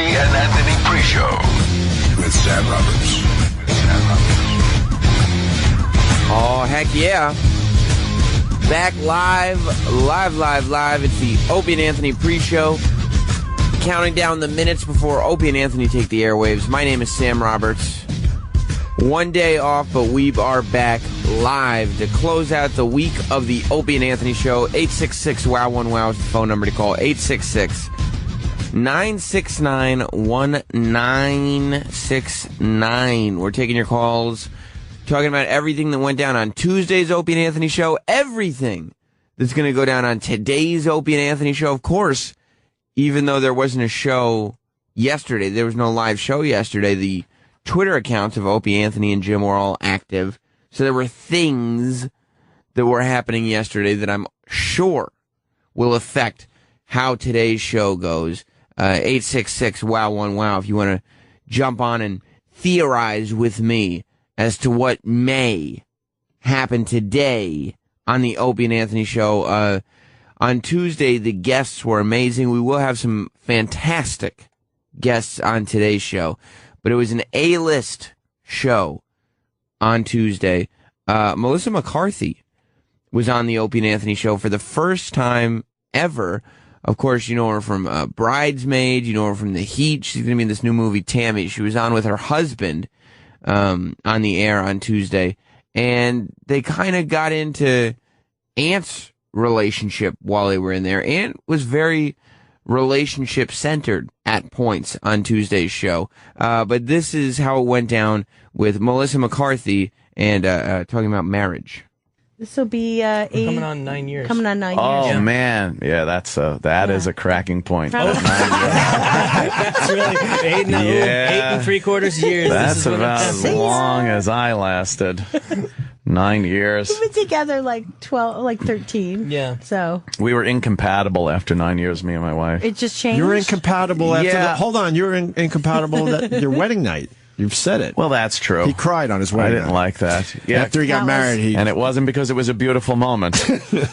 and Anthony Pre Show with Sam Roberts. Oh, heck yeah. Back live. It's the Opie and Anthony Pre Show. Counting down the minutes before Opie and Anthony take the airwaves. My name is Sam Roberts. One day off, but we are back live to close out the week of the Opie and Anthony Show. 866-WOW-1-WOW is the phone number to call. 866-969-1969. We're taking your calls, talking about everything that went down on Tuesday's Opie and Anthony Show, everything that's going to go down on today's Opie and Anthony Show. Of course, even though there wasn't a show yesterday, there was no live show yesterday, the Twitter accounts of Opie, Anthony, and Jim were all active. So there were things that were happening yesterday that I'm sure will affect how today's show goes. 866-WOW-1-WOW if you want to jump on and theorize with me as to what may happen today on the Opie and Anthony Show. On Tuesday, the guests were amazing. We will have some fantastic guests on today's show. But it was an A-list show on Tuesday. Melissa McCarthy was on the Opie and Anthony Show for the first time ever. Of course, you know her from Bridesmaids. You know her from The Heat. She's going to be in this new movie, Tammy. She was on with her husband on the air on Tuesday. And they kind of got into Ant's relationship while they were in there. Ant was very relationship-centered at points on Tuesday's show. But this is how it went down with Melissa McCarthy and talking about marriage. This will be coming on 9 years. Coming on 9 years. Oh, man. Yeah, that is a cracking point. 9 years. That's really 8 and 3/4 years. That's about as long as I lasted. 9 years. We've been together like 13. Yeah. So we were incompatible after 9 years, me and my wife. It just changed. You were incompatible after Yeah. you were incompatible your wedding night. You've said it. Well, that's true. He cried on his I wedding didn't night. like that. Yeah. After he got married, and it wasn't because it was a beautiful moment.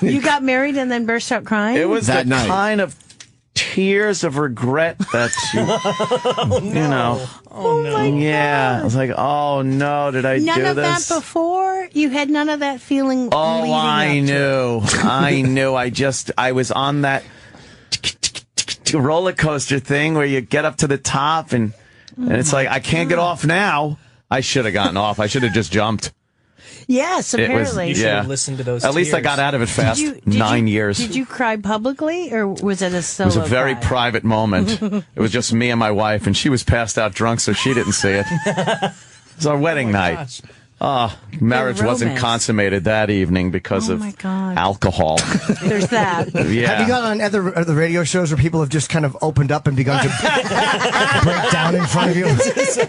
You got married and then burst out crying? It was that the night. kind of tears of regret that you know. Oh my Yeah. I was like, oh no, did I None do of this? that before? You had none of that feeling Oh, leading I up to knew. I knew. I was on that roller coaster thing where you get up to the top and it's like, I can't get off now. I should have gotten off. I should have just jumped. Yes, apparently. You should have listened to those At least I tears. got out of it fast. 9 years. Did you cry publicly, or was it a solo It was a very cry? private moment. It was just me and my wife, and she was passed out drunk, so she didn't see it. It was our wedding night. Gosh. Marriage wasn't romance. consummated that evening because Oh, of my God. alcohol. There's that. Yeah. Have you gone on other radio shows where people have just kind of opened up and begun to break down in front of you? This is the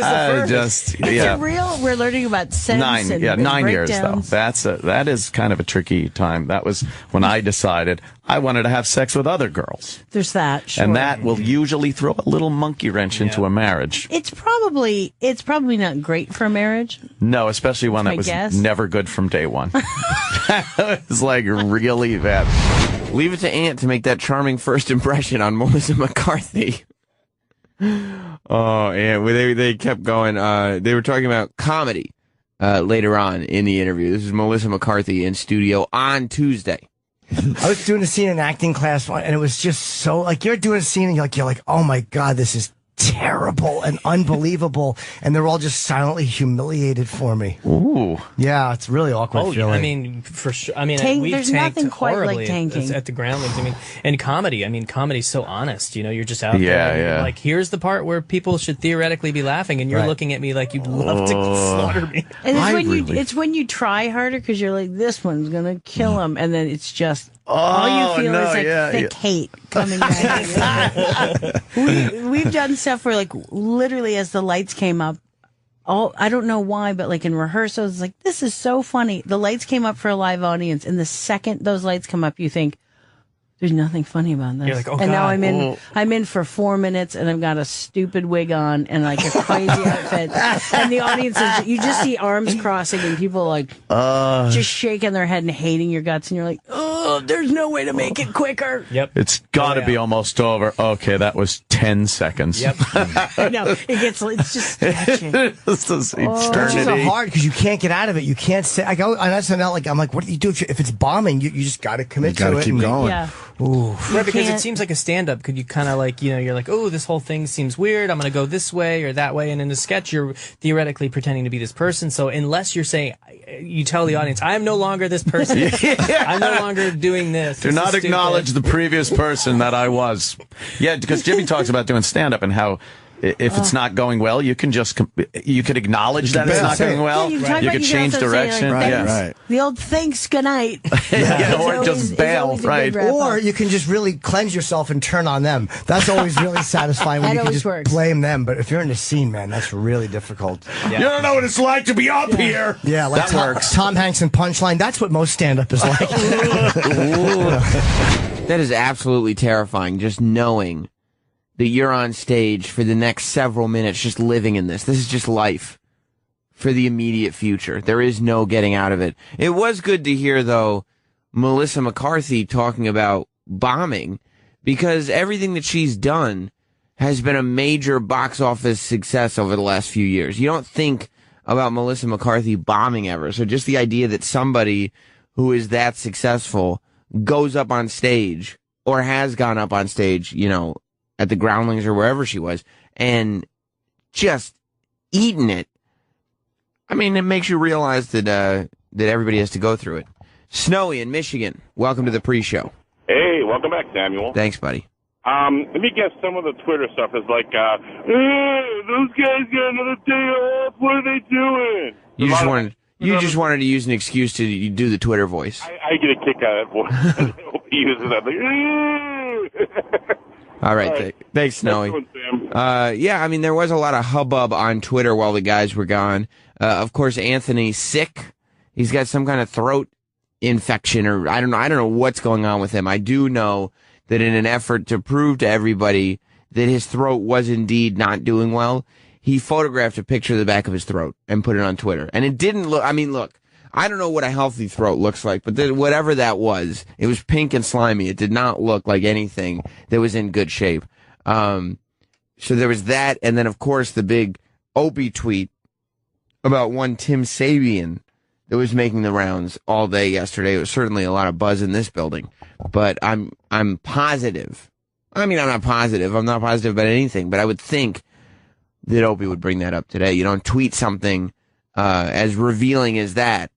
first. Is it real? We're learning about sense 9 and years though. breakdowns. That is kind of a tricky time. That was when I decided I wanted to have sex with other girls. There's that, sure. And that will usually throw a little monkey wrenge into a marriage. It's probably not great for marriage. No, especially one I that was guess. never good from day one. It was like really bad. Leave it to Ant to make that charming first impression on Melissa McCarthy. Oh, yeah, they kept going. They were talking about comedy later on in the interview. This is Melissa McCarthy in studio on Tuesday. I was doing a scene in acting class, and it was just so like you're doing a scene, and you're like, oh my God, this is terrible and unbelievable, and they're all just silently humiliated for me. Ooh. Yeah, it's really awkward. Oh, feeling. I mean, for sure. I mean, Tank- we've there's tanked nothing quite like horribly tanking. at the Groundlings. I mean, and comedy. I mean, comedy's so honest. You know, you're just out Yeah, there. yeah. Like, here's the part where people should theoretically be laughing, and you're Right. looking at me like you'd love to slaughter me. And I it's when you try harder because you're like, this one's gonna kill him, and then it's just Oh, all you feel no, is like yeah, thick hate coming at you. We've done stuff where like literally as the lights came up, I don't know why, but like in rehearsals, it's like, this is so funny. The lights came up for a live audience, and the second those lights come up, you think, There's nothing funny about this. You're like, oh, and now God. I'm in for 4 minutes, and I've got a stupid wig on and like a crazy outfit, and the audience is, you just see arms crossing and people like just shaking their head and hating your guts, and you're like, oh, there's no way to make it quicker. Yep. It's got to be almost over. Okay, that was 10 seconds. Yep. I know it's just stretching. This is It's so eternity. hard because you can't get out of it. You can't say. I go on SNL. Like I'm like, what do you do if it's bombing? You just got to commit to it. You got to keep and- going. Yeah. Right, because it can't- seems like a stand-up. Could you kind of like, you're like, oh, this whole thing seems weird. I'm going to go this way or that way. And in the sketch, you're theoretically pretending to be this person. So unless you're saying, you tell the audience, I am no longer this person. I'm no longer doing this. Do This not is stupid. acknowledge the previous person that I was. Yeah, because Jimmy talks about doing stand-up and how if it's not going well, you can just you could acknowledge that it's bail. not going well. Yeah, you can talk You about could you change can also say, direction. like, Yeah. Right. The old thanks, good night. Yeah, or It's just always bail, a good right? wrap-up. Or you can just really cleanse yourself and turn on them. That's always really satisfying when That you can always just works. blame them. But if you're in a scene, man, that's really difficult. You don't know what it's like to be up here. Yeah, like That works. Tom Hanks in Punchline. That's what most stand-up is like. That is absolutely terrifying, just knowing that you're on stage for the next several minutes just living in this. This is just life for the immediate future. There is no getting out of it. It was good to hear, though, Melissa McCarthy talking about bombing, because everything that she's done has been a major box office success over the last few years. You don't think about Melissa McCarthy bombing ever. So just the idea that somebody who is that successful goes up on stage or has gone up on stage, at the Groundlings or wherever she was, and just eating it. I mean, it makes you realize that that everybody has to go through it. Snowy in Michigan, welcome to the pre-show. Hey, welcome back, Samuel. Thanks, buddy. Let me guess, some of the Twitter stuff is like, those guys got another day off. What are they doing? You just wanted to use an excuse to do the Twitter voice. I get a kick out of that voice. He uses that. Like, All right, all right. thanks, Snowy. Nice doing, Sam. Yeah, I mean, there was a lot of hubbub on Twitter while the guys were gone. Of course, Anthony's sick. He's got some kind of throat infection, or I don't know what's going on with him. I do know that in an effort to prove to everybody that his throat was indeed not doing well, he photographed a picture of the back of his throat and put it on Twitter. And it didn't look, I mean, look, I don't know what a healthy throat looks like, but whatever that was, it was pink and slimy. It did not look like anything that was in good shape. So there was that, and then, of course, the big Opie tweet about one Tim Sabian that was making the rounds all day yesterday. It was certainly a lot of buzz in this building, but I'm positive. I mean, I'm not positive. I'm not positive about anything, but I would think that Opie would bring that up today. You don't tweet something as revealing as that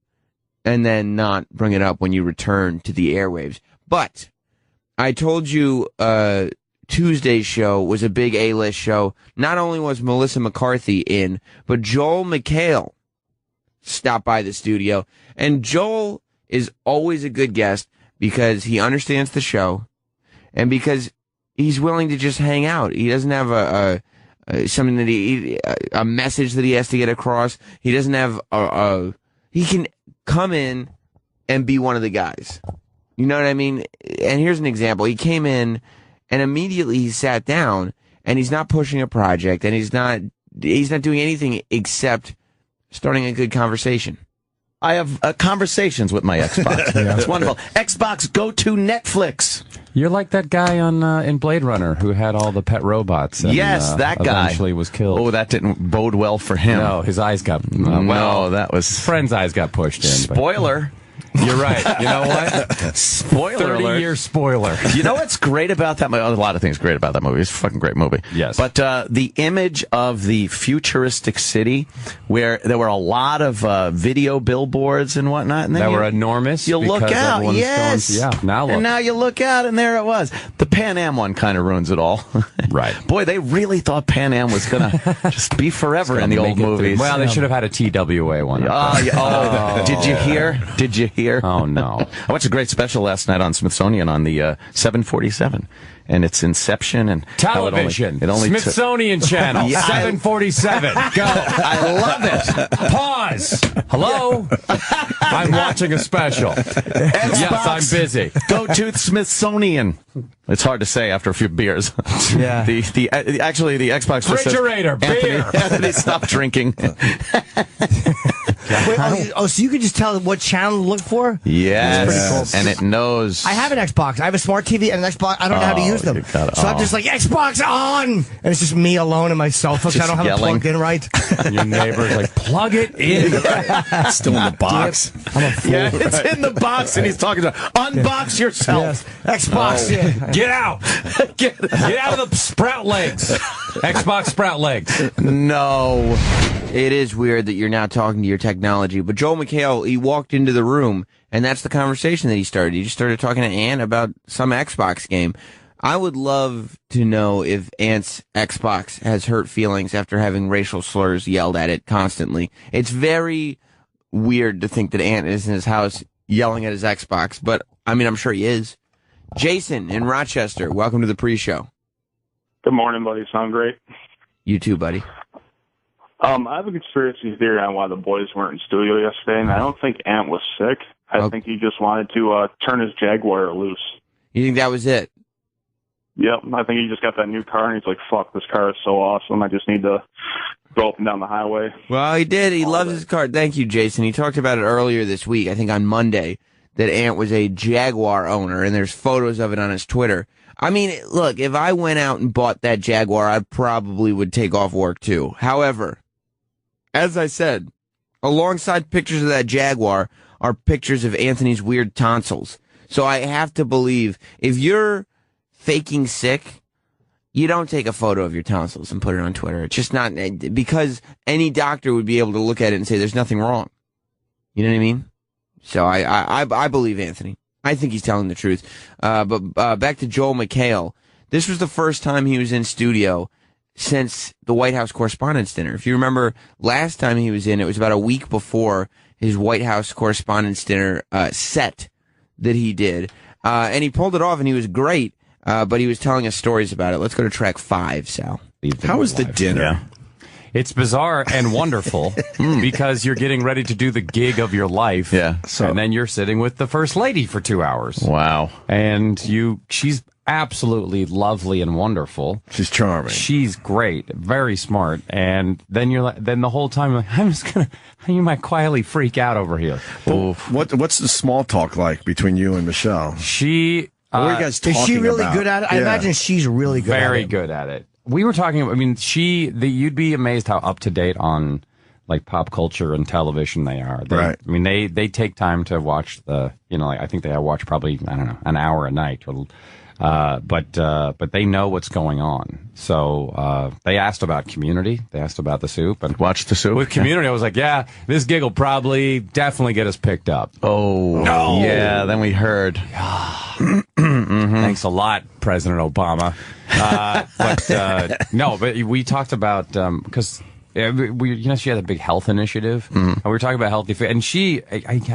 and then not bring it up when you return to the airwaves. But I told you Tuesday's show was a big A-list show. Not only was Melissa McCarthy in, but Joel McHale stopped by the studio. And Joel is always a good guest because he understands the show and because he's willing to just hang out. He doesn't have something that a message that he has to get across. He doesn't have he can come in and be one of the guys. You know what I mean? And here's an example. He came in and immediately he sat down and he's not pushing a project and he's not doing anything except starting a good conversation. I have conversations with my Xbox. It's wonderful. Xbox, go to Netflix. You're like that guy on in Blade Runner who had all the pet robots. And, Yes, that guy. Eventually was killed. Oh, that didn't bode well for him. No, his eyes got. That was his friend's eyes got pushed in. but- spoiler. You're right. You know what? Spoiler alert. 30-year spoiler. You know what's great about that movie? A lot of things great about that movie. It's a fucking great movie. Yes. But the image of the futuristic city where there were a lot of video billboards and whatnot. And then That were enormous. You look because out. everyone's Yes. going- yeah, now look. And now you look out and there it was. The Pan Am one kind of ruins it all. Right. Boy, they really thought Pan Am was going to just be forever in the Make old it through- movies. Well, they should have had a TWA one. Did you hear? Did you hear? Oh, no. I watched a great special last night on Smithsonian on the 747. and its inception and Television, how it only Smithsonian Channel, Yeah. 747. Go. I love it. Pause. Hello? I'm watching a special. Yes, I'm busy. Go to Smithsonian. It's hard to say after a few beers. Yeah. Actually, the Xbox just says, Refrigerator, beer. Anthony, stop drinking. Wait, so you could just tell what channel to look for? Yes. That's pretty cool. And it knows. I have an Xbox. I have a smart TV and an Xbox. I don't know how to use them. you gotta- So I'm just like, Xbox on! And it's just me alone in my cell phone. 'Cause I Just don't have yelling. it plugged in right. Your neighbor's like, plug it in. Still in the box. I'm a fool. Yeah, it's in the box, and he's talking to unbox yourself. Yes. Xbox. Yeah. Get out. Get out of the sprout legs. Xbox sprout legs. No. It is weird that you're now talking to your technology, but Joel McHale, he walked into the room, and that's the conversation that he started. He just started talking to Ant about some Xbox game. I would love to know if Ant's Xbox has hurt feelings after having racial slurs yelled at it constantly. It's very weird to think that Ant is in his house yelling at his Xbox, but I mean, I'm sure he is. Jason in Rochester, welcome to the pre-show. Good morning, buddy. Sound great? You too, buddy. I have a conspiracy theory on why the boys weren't in studio yesterday, and I don't think Ant was sick. I think he just wanted to turn his Jaguar loose. You think that was it? Yep, I think he just got that new car, and he's like, fuck, this car is so awesome. I just need to go up and down the highway. Well, he did. He loves his car. Thank you, Jason. He talked about it earlier this week, I think on Monday, that Ant was a Jaguar owner, and there's photos of it on his Twitter. I mean, look, if I went out and bought that Jaguar, I probably would take off work too. However, as I said, alongside pictures of that Jaguar are pictures of Anthony's weird tonsils. So I have to believe if you're faking sick, you don't take a photo of your tonsils and put it on Twitter. It's just not, because any doctor would be able to look at it and say there's nothing wrong. You know what I mean? So I believe Anthony. I think he's telling the truth. But back to Joel McHale. This was the first time he was in studio since the White House Correspondents' Dinner. If you remember, last time he was in, it was about a week before his White House Correspondents' Dinner set that he did. And he pulled it off, and he was great, but he was telling us stories about it. Let's go to track 5, Sal. How was the dinner? Yeah. It's bizarre and wonderful because you're getting ready to do the gig of your life. Yeah. And then you're sitting with the first lady for 2 hours. Wow. And she's absolutely lovely and wonderful. She's charming. She's great, very smart. And then then the whole time, you're like, you might quietly freak out over here. What's the small talk like between you and Michelle? What were you guys talking Is she really about? good at it? I Yeah. imagine she's really good at it. Very good at it. We were talking, I mean, you'd be amazed how up to date on like pop culture and television they are. Right. I mean, they take time to watch I think they watch probably, I don't know, an hour a night. But they know what's going on. So, they asked about Community. They asked about The Soup. And Watch The Soup? with Community, I was like, yeah, this gig will probably definitely get us picked up. Oh. No. Yeah, then we heard. Thanks a lot, President Obama. But we talked about because she had a big health initiative, and we were talking about healthy food. And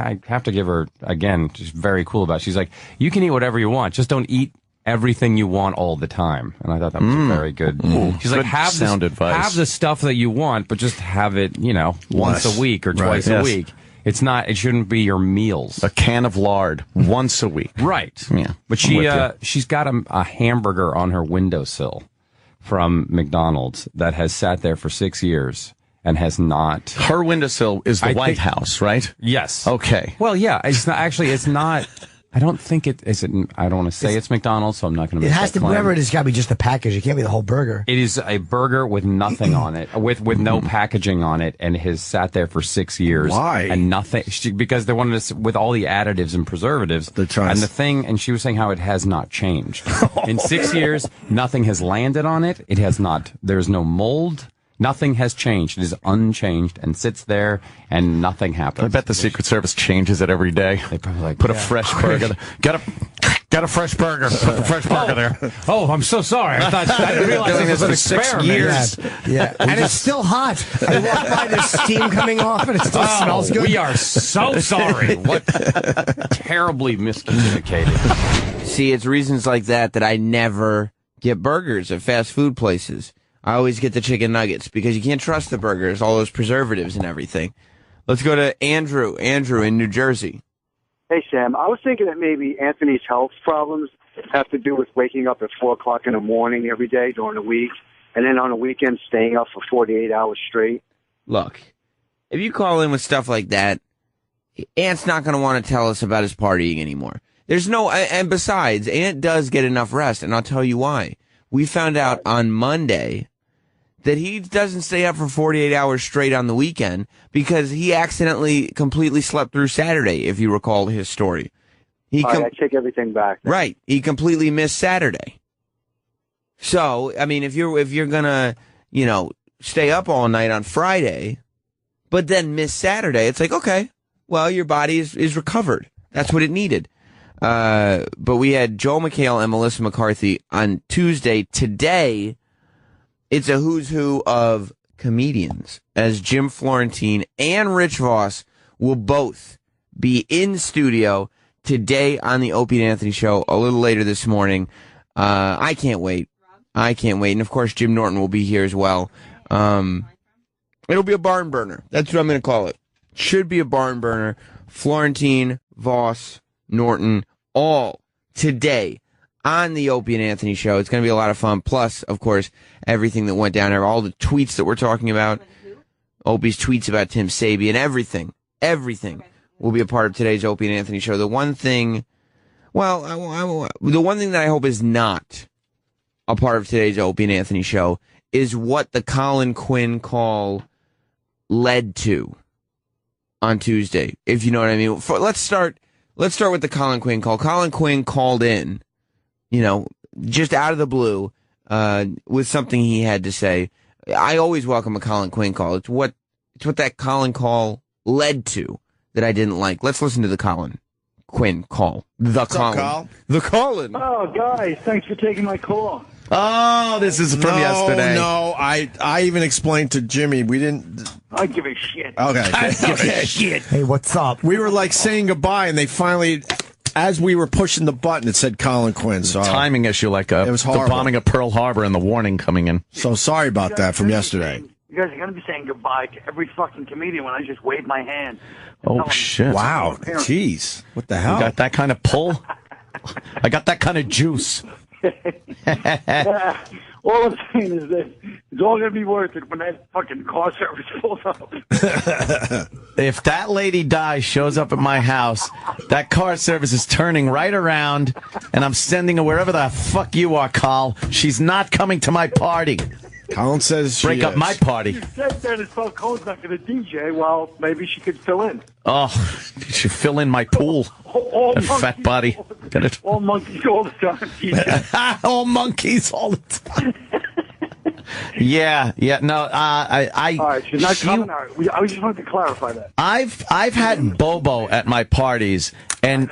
I have to give her again, just very cool about it. She's like, you can eat whatever you want, just don't eat everything you want all the time. And I thought that was a very good. She's like, Good sound advice. have the stuff that you want, but just have it, once a week or twice a Yes. week. It shouldn't be your meals. A can of lard once a week. Right. Yeah. But she's got a hamburger on her windowsill from McDonald's that has sat there for 6 years and has not. Her windowsill is the I White think- House, right? Yes. Okay. Well, yeah. It's not. I don't think it is. I don't want to say it's McDonald's, so I'm not going to. It make has that to, claim. whatever it is, got to be just the package. It can't be the whole burger. It is a burger with nothing on it, with no packaging on it, and it has sat there for 6 years. Why? And nothing, because they wanted to, with all the additives and preservatives. And she was saying how it has not changed. In 6 years, nothing has landed on it. It has not. There's no mold. Nothing has changed. It is unchanged and sits there, and nothing happens. I bet the Secret Service changes it every day. They probably like Put a fresh burger. Got a fresh burger. Put the fresh burger there. Oh, I'm so sorry. I didn't realize Doing this was an this for 6 experiment. years. Yeah. And it's still hot. I walk by, there's steam coming off, and it still smells good. We are so sorry. What terribly miscommunicated. See, it's reasons like that that I never get burgers at fast food places. I always get the chicken nuggets because you can't trust the burgers, all those preservatives and everything. Let's go to Andrew. Andrew in New Jersey. Hey, Sam. I was thinking that maybe Anthony's health problems have to do with waking up at 4 o'clock in the morning every day during the week, and then on the weekend staying up for 48 hours straight. Look, if you call in with stuff like that, Ant's not going to want to tell us about his partying anymore. There's no, and besides, Ant does get enough rest, and I'll tell you why. We found out on Monday that he doesn't stay up for 48 hours straight on the weekend because he accidentally completely slept through Saturday, if you recall his story. I take everything back. Right. He completely missed Saturday. So, I mean, if you're gonna, stay up all night on Friday, but then miss Saturday, it's like, okay, well, your body is recovered. That's what it needed. But we had Joel McHale and Melissa McCarthy on Tuesday. Today, it's a who's who of comedians, as Jim Florentine and Rich Voss will both be in studio today on the Opie and Anthony Show a little later this morning. I can't wait. And, of course, Jim Norton will be here as well. It'll be a barn burner. That's what I'm going to call it. Should be a barn burner. Florentine, Voss, Norton, all today on the Opie and Anthony Show. It's going to be a lot of fun. Plus, of course, everything that went down there, all the tweets that we're talking about, Opie's tweets about Tim Sabian, everything will be a part of today's Opie and Anthony Show. The one thing, the one thing that I hope is not a part of today's Opie and Anthony Show is what the Colin Quinn call led to on Tuesday, if you know what I mean. Let's start with the Colin Quinn call. Colin Quinn called in, just out of the blue, with something he had to say. I always welcome a Colin Quinn call. It's what that Colin call led to that I didn't like. Let's listen to the Colin Quinn call. The Colin. Oh, guys, thanks for taking my call. Oh, this is from yesterday. No, I even explained to Jimmy. We didn't. I give a shit. Okay. I give a shit. Hey, what's up? We were like saying goodbye, and they finally, as we were pushing the button, it said Colin Quinn. So timing issue, like it was the bombing of Pearl Harbor and the warning coming in. So sorry about that from yesterday. You guys are going to be saying goodbye to every fucking comedian when I just wave my hand. Oh, shit. Wow. Jeez. What the hell? You got that kind of pull? I got that kind of juice. All I'm saying is that it's all going to be worth it when that fucking car service pulls up. If that lady Di shows up at my house, that car service is turning right around, and I'm sending her wherever the fuck you are, Carl. She's not coming to my party. Colin says break up my party. She said that as well, Cole's not going to DJ. Well, maybe she could fill in. Oh, you should fill in my pool. All fat body. Got it. All monkeys all the time. DJ. All monkeys all the time. Yeah. No. All right, she's not coming. All right. I just wanted to clarify that. I've had Bobo at my parties, and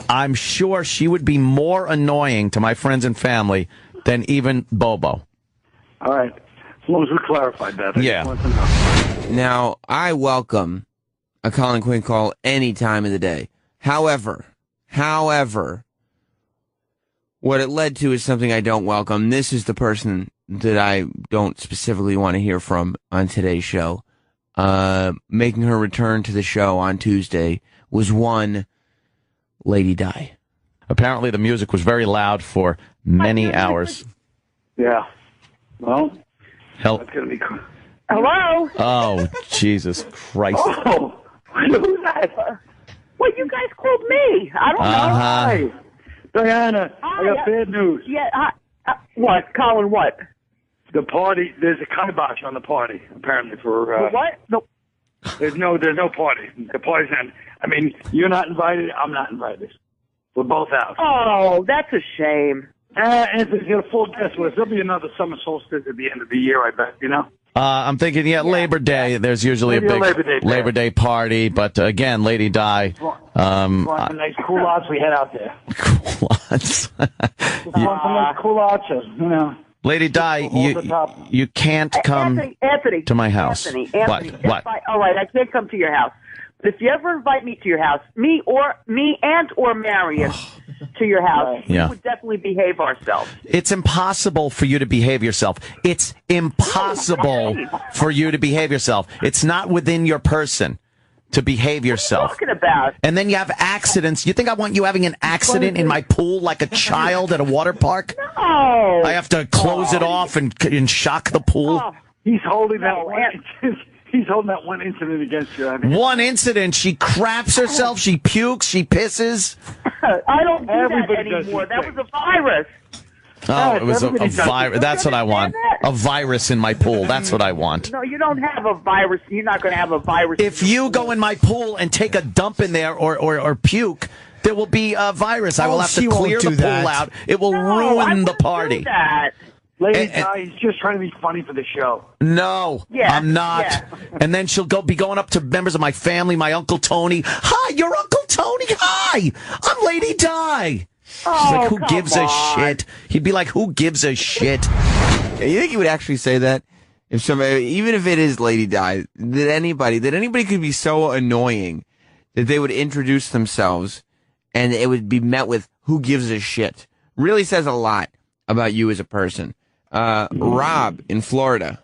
I'm sure she would be more annoying to my friends and family than even Bobo. All right. As long as we clarified that. Yeah. Now, I welcome a Colin Quinn call any time of the day. However, what it led to is something I don't welcome. This is the person that I don't specifically want to hear from on today's show. Making her return to the show on Tuesday was one Lady Di. Apparently the music was very loud for many hours. Yeah. Well, that's going to be cool. Hello? Oh, Jesus Christ. Oh, who's that? Well, you guys called me. I don't know. Hi. Diana, I got bad news. Yeah, what? Colin, what? The party, there's a kibosh on the party, apparently, for... what? No. There's no party. The party's not... I mean, you're not invited, I'm not invited. We're both out. Oh, that's a shame. Anthony's got a full guest list. There'll be another summer solstice at the end of the year, I bet, I'm thinking, Labor Day. There's usually a big Labor Day party, but again, Lady Di. Some nice culottes we had out there. Culottes. Some nice culottes, Lady Di, you can't come Anthony, to my house. Anthony, What? All right, I can't come to your house. But if you ever invite me to your house, me and or Marion, to your house, Yeah. we would definitely behave ourselves. It's impossible for you to behave yourself. It's impossible for you to behave yourself. It's not within your person to behave yourself. What are you talking about? And then you have accidents. You think I want you having an accident in my pool like a child at a water park? No. I have to close it off and shock the pool? Oh, He's holding that no, one. He's holding that one incident against you. I mean, One incident. She craps herself. She pukes. She pisses. I don't do Everybody that does anymore. these That things. was a virus. Oh, it was a everybody does virus. it. That's what I want. A virus in my pool. That's what I want. No, you don't have a virus. You're not going to have a virus. If you go in my pool and take a dump in there or puke, there will be a virus. I will have to she won't clear the do pool that. out. It will I ruin the wouldn't do party. that. Lady And- Di, he's just trying to be funny for the show. No, Yeah, I'm not. yeah. And then she'll be going up to members of my family, my Uncle Tony. Hi, your Uncle Tony. Hi, I'm Lady Di. She's like, who come gives a on. shit? He'd be like, who gives a shit? Yeah, you think he would actually say that? If somebody, even if it is Lady Di, that anybody could be so annoying that they would introduce themselves and it would be met with, who gives a shit? Really says a lot about you as a person. Rob in Florida.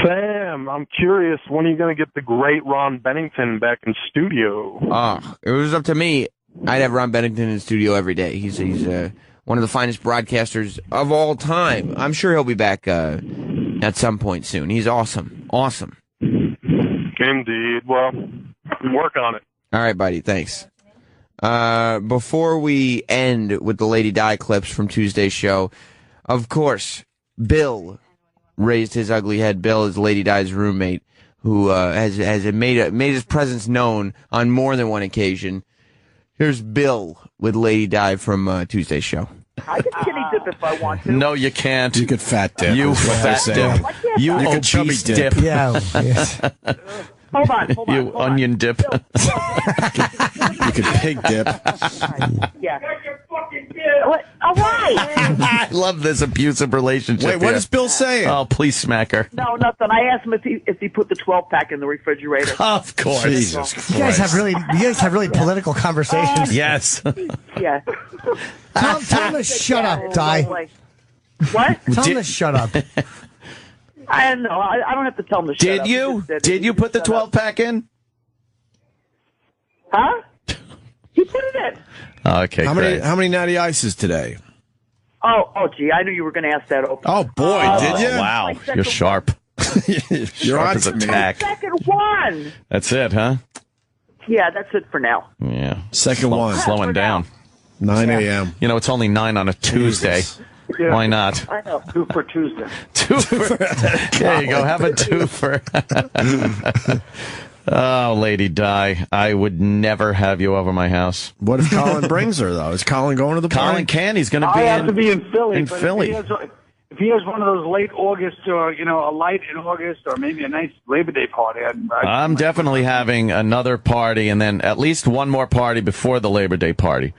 Sam, I'm curious, when are you going to get the great Ron Bennington back in studio? Oh, it was up to me. I'd have Ron Bennington in the studio every day. He's one of the finest broadcasters of all time. I'm sure he'll be back at some point soon. He's awesome. Awesome. Indeed. Well, work on it. All right, buddy. Thanks. Before we end with the Lady Di clips from Tuesday's show, of course, Bill raised his ugly head. Bill is Lady Di's roommate, who has made his presence known on more than one occasion. Here's Bill with Lady Di from Tuesday's show. I can skinny dip if I want to. No, you can't. You could fat dip. You is what they're fat saying. dip. You could obese chubby dip. Yeah. yes. Hold on. You onion dip. You could pig dip. Yeah. What? All right. I love this abusive relationship. Wait, what here. is Bill saying? Oh, please smack her. No, nothing. I asked him if he put the 12-pack in the refrigerator. Of course. Jesus Christ. You guys have really political conversations. Yes. Yeah. Tell him to shut up, Di. What? Tell him to shut up. I don't know. I don't have to tell him to shut Did up. you? Did you put the 12-pack in? Huh? He put it in. Okay, great. How many natty ices today? Oh, gee, I knew you were going to ask that. Opie. Oh boy, did you? Wow, you're sharp. You're Sharp on as a to me. tack. Second one. That's it, huh? Yeah, that's it for now. Yeah. Second one. Slowing down. 9 a.m. You know, it's only 9 on a Tuesday. Yeah. Why not? I know. 2 for Tuesday. There you go. Have a twofer. Oh, Lady Di, I would never have you over my house. What if Colin brings her, though? Is Colin going to the party? Colin can. He's going to be I have to be in Philly. in but Philly. If he has one of those late August or, a light in August or maybe a nice Labor Day party, I'm definitely having another party and then at least one more party before the Labor Day party.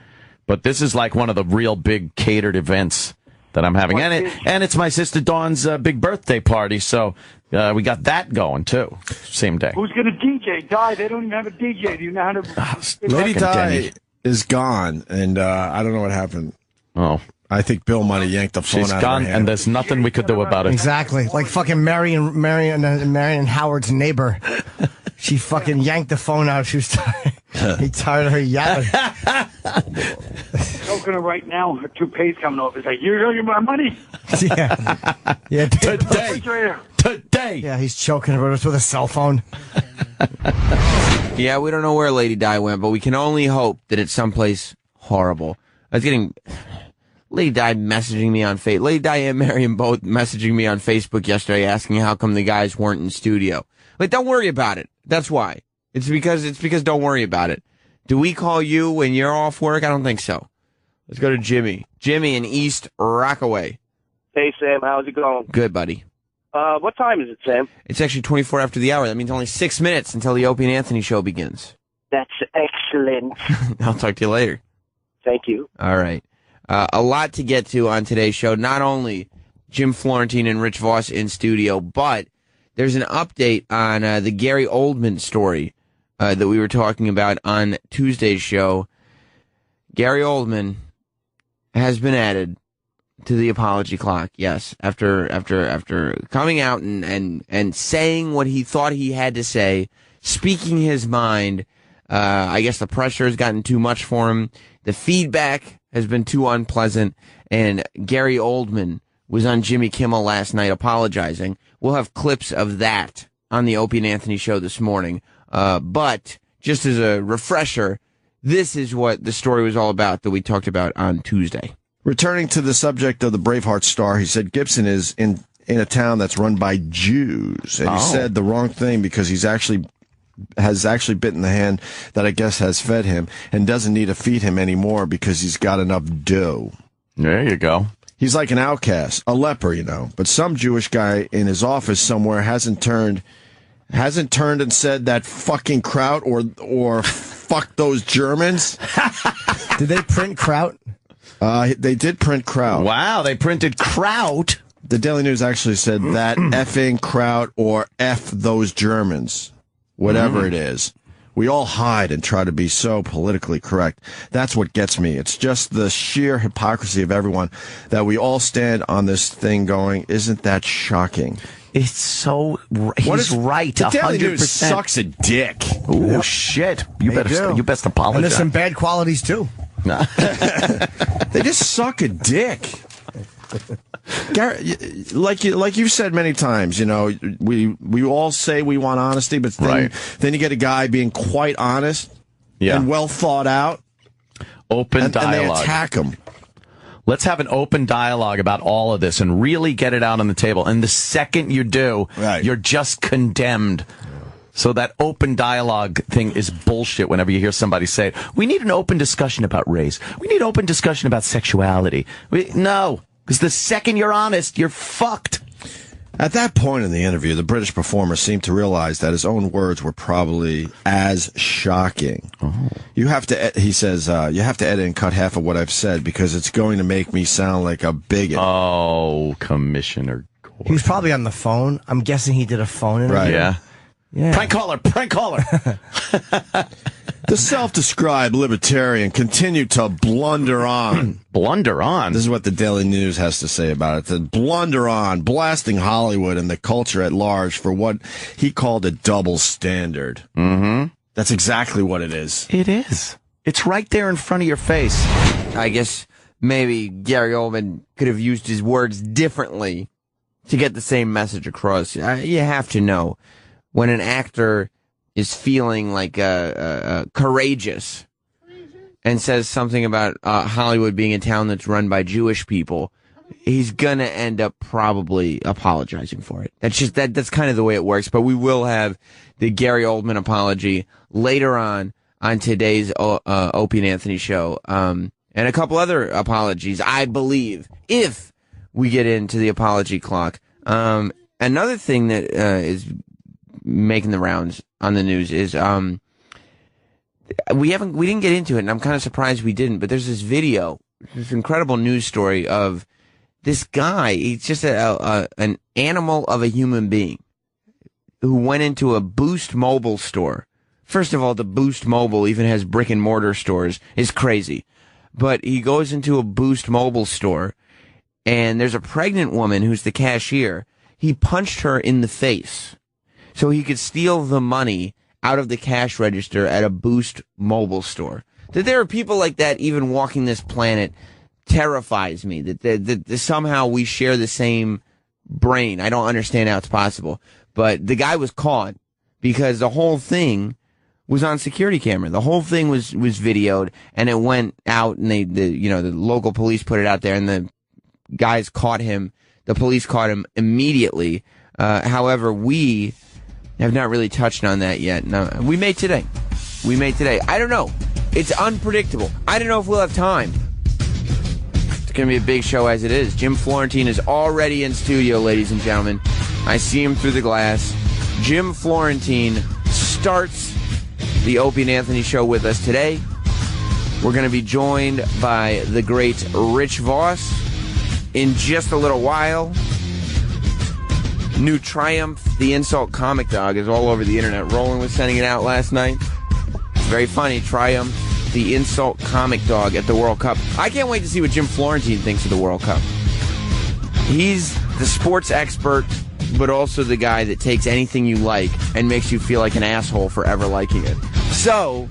But this is like one of the real big catered events that I'm having. And it's my sister Dawn's big birthday party, so we got that going, too. Same day. Who's going to DJ? Di, they don't even have a DJ. Do you know how to... Lady Fucking Di Denny. is gone, and I don't know what happened. Oh. I think Bill might have yanked the phone She's out gone, of her hand. and there's nothing we could do about it. Exactly. Like fucking Marion Howard's neighbor. She fucking yanked the phone out. She was tired. He tired of her yelling. Choking her right now. Her toupee's coming off. It's like, you're going to get my money. Yeah. Yeah. Today. Yeah, he's choking her with a cell phone. Yeah, we don't know where Lady Di went, but we can only hope that it's someplace horrible. I was getting Lady Di messaging me on Facebook. Lady Di and Marion both messaging me on Facebook yesterday asking how come the guys weren't in studio. Like, don't worry about it. That's why. It's because don't worry about it. Do we call you when you're off work? I don't think so. Let's go to Jimmy. Jimmy in East Rockaway. Hey, Sam. How's it going? Good, buddy. What time is it, Sam? It's actually 24 after the hour. That means only 6 minutes until the Opie and Anthony show begins. That's excellent. I'll talk to you later. Thank you. All right. A lot to get to on today's show. Not only Jim Florentine and Rich Voss in studio, but there's an update on the Gary Oldman story that we were talking about on Tuesday's show. Gary Oldman has been added to the apology clock. Yes, after coming out and saying what he thought he had to say, speaking his mind. I guess the pressure has gotten too much for him. The feedback has been too unpleasant. And Gary Oldman was on Jimmy Kimmel last night apologizing. We'll have clips of that on the Opie and Anthony show this morning. But just as a refresher, this is what the story was all about that we talked about on Tuesday. Returning to the subject of the Braveheart star, he said Gibson is in a town that's run by Jews. And he said the wrong thing because has actually bitten the hand that I guess has fed him and doesn't need to feed him anymore because he's got enough dough. There you go. He's like an outcast, a leper, But some Jewish guy in his office somewhere hasn't turned and said that fucking kraut or fuck those Germans. Did they print kraut? They did print kraut. Wow, they printed kraut. The Daily News actually said that effing kraut or F those Germans. Whatever it is. We all hide and try to be so politically correct. That's what gets me. It's just the sheer hypocrisy of everyone that we all stand on this thing going, isn't that shocking? It's so... He's right, 100%. The Daily News sucks a dick. Oh, shit. You best apologize. And there's some bad qualities, too. They just suck a dick. Gary, like you've said many times, we all say we want honesty, but then you get a guy being quite honest and well thought out. Open dialogue. And they attack him. Let's have an open dialogue about all of this and really get it out on the table. And the second you do, you're just condemned. So that open dialogue thing is bullshit whenever you hear somebody say it. We need an open discussion about race. We need open discussion about sexuality. No. Because the second you're honest, you're fucked. At that point in the interview, the British performer seemed to realize that his own words were probably as shocking. You have to, he says, you have to edit and cut half of what I've said because it's going to make me sound like a bigot. Oh, Commissioner Gordon. He was probably on the phone. I'm guessing he did a phone interview. Right. Yeah. Prank caller. The self-described libertarian continued to blunder on. Blunder on? This is what the Daily News has to say about it. To blunder on, blasting Hollywood and the culture at large for what he called a double standard. Mm-hmm. That's exactly what it is. It is. It's right there in front of your face. I guess maybe Gary Oldman could have used his words differently to get the same message across. You have to know when an actor is feeling like courageous and says something about Hollywood being a town that's run by Jewish people, he's gonna end up probably apologizing for it. That's kind of the way it works. But we will have the Gary Oldman apology later on today's Opie and Anthony show, and a couple other apologies, I believe, if we get into the apology clock. Another thing that is making the rounds on the news is we didn't get into it, and I'm kind of surprised we didn't, but there's this video, this incredible news story of this guy. He's just an animal of a human being who went into a Boost Mobile store. First of all, the Boost Mobile even has brick and mortar stores. It's crazy. But he goes into a Boost Mobile store, and there's a pregnant woman who's the cashier. He punched her in the face so he could steal the money out of the cash register at a Boost Mobile store. That there are people like that even walking this planet terrifies me. That somehow we share the same brain. I don't understand how it's possible. But the guy was caught because the whole thing was on security camera. The whole thing was videoed, and it went out, and the local police put it out there, and the guys caught him. The police caught him immediately. However, we have not really touched on that yet. No, we may today. I don't know. It's unpredictable. I don't know if we'll have time. It's going to be a big show as it is. Jim Florentine is already in studio, ladies and gentlemen. I see him through the glass. Jim Florentine starts the Opie and Anthony show with us today. We're going to be joined by the great Rich Voss in just a little while. New Triumph, the insult comic dog, is all over the internet. Roland was sending it out last night. Very funny. Triumph, the insult comic dog at the World Cup. I can't wait to see what Jim Florentine thinks of the World Cup. He's the sports expert, but also the guy that takes anything you like and makes you feel like an asshole for ever liking it. So,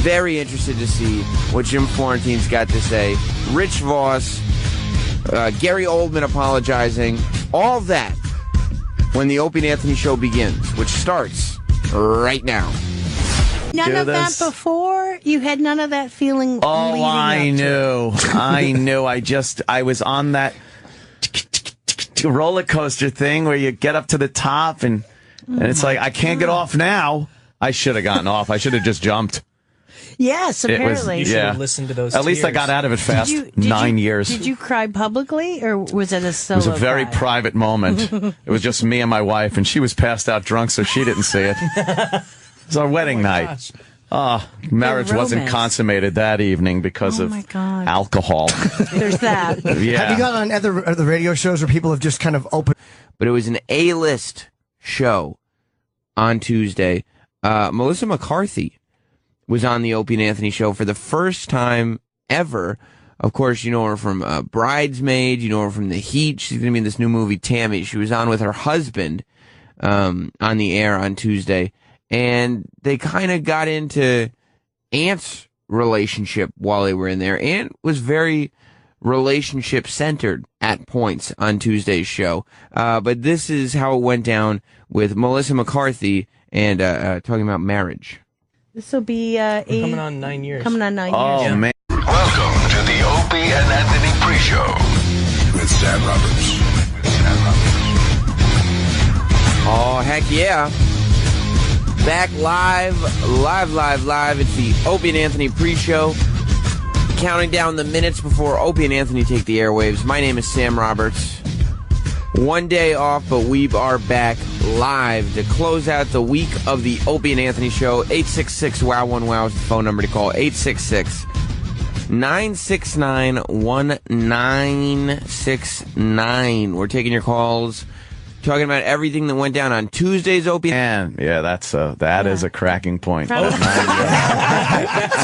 very interested to see what Jim Florentine's got to say. Rich Voss, Gary Oldman apologizing, all that when the Opie and Anthony show begins, which starts right now. None of that before? You had none of that feeling? Oh, I knew. I was on that roller coaster thing where you get up to the top and it's like, I can't get off now. I should have gotten off. I should have just jumped. Yes, apparently. You should have listened to those At least I tears. got out of it fast. 9 years. Did you cry publicly, or was it a solo It was a very cry? private moment. It was just me and my wife, and she was passed out drunk, so she didn't see it. It was our wedding night. Marriage wasn't consummated that evening because of alcohol. There's that. Yeah. Have you gone on other radio shows where people have just kind of opened? But it was an A-list show on Tuesday. Melissa McCarthy was on the Opie and Anthony show for the first time ever. Of course, you know her from Bridesmaid. You know her from The Heat. She's going to be in this new movie, Tammy. She was on with her husband on the air on Tuesday. And they kind of got into Ant's relationship while they were in there. Ant was very relationship-centered at points on Tuesday's show. But this is how it went down with Melissa McCarthy and talking about marriage. This will be coming on 9 years. Coming on 9 years. Oh, man. Welcome to the Opie and Anthony Pre Show with Sam Roberts. Oh, heck yeah. Back live. It's the Opie and Anthony Pre Show. Counting down the minutes before Opie and Anthony take the airwaves. My name is Sam Roberts. One day off, but we are back live to close out the week of the Opie and Anthony show. 866-WOW-1-WOW is the phone number to call. 866-969-1969. We're taking your calls, talking about everything that went down on Tuesday's Opie. And yeah, that is a cracking point. That's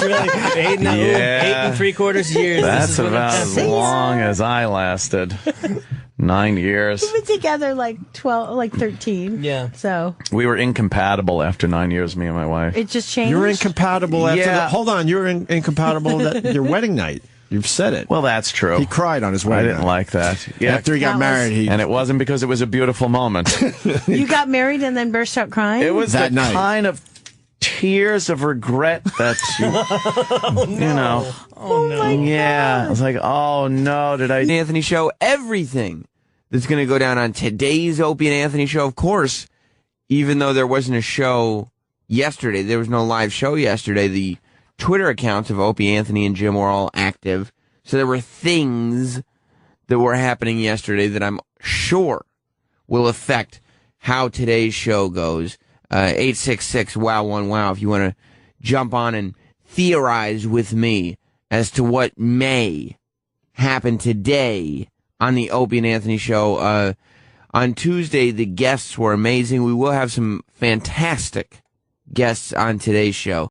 really 8 and 3/4 years. That's about as long as I lasted. 9 years. We've been together like 13. Yeah. So we were incompatible after 9 years, me and my wife. it just changed. You're incompatible after Yeah. hold on, you're incompatible at your wedding night. You've said it. Well, that's true. He cried on his I wedding didn't night. like that. Yeah. After he got married, and it wasn't because it was a beautiful moment. You got married and then burst out crying? It was that the night. kind of tears of regret that you know. Oh, no. Yeah. I was like, oh, no, did I... Anthony show, everything that's going to go down on today's Opie and Anthony show. Of course, even though there wasn't a show yesterday, there was no live show yesterday, the Twitter accounts of Opie, Anthony, and Jim were all active. So there were things that were happening yesterday that I'm sure will affect how today's show goes. 866-WOW-1-WOW if you want to jump on and theorize with me as to what may happen today on the Opie and Anthony show. On Tuesday, the guests were amazing. We will have some fantastic guests on today's show.